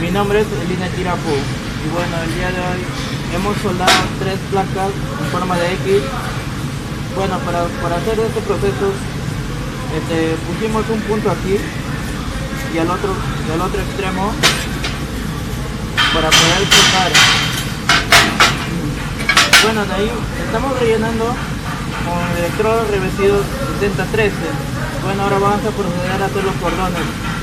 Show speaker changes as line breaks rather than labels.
Mi nombre es Elina Tirapu y bueno, el día de hoy hemos soldado 3 placas en forma de X. Bueno, para hacer este proceso pusimos un punto aquí y al otro extremo para poder soldar. Bueno, de ahí estamos rellenando con electrodos revestidos 7013. Bueno, ahora vamos a proceder a hacer los cordones.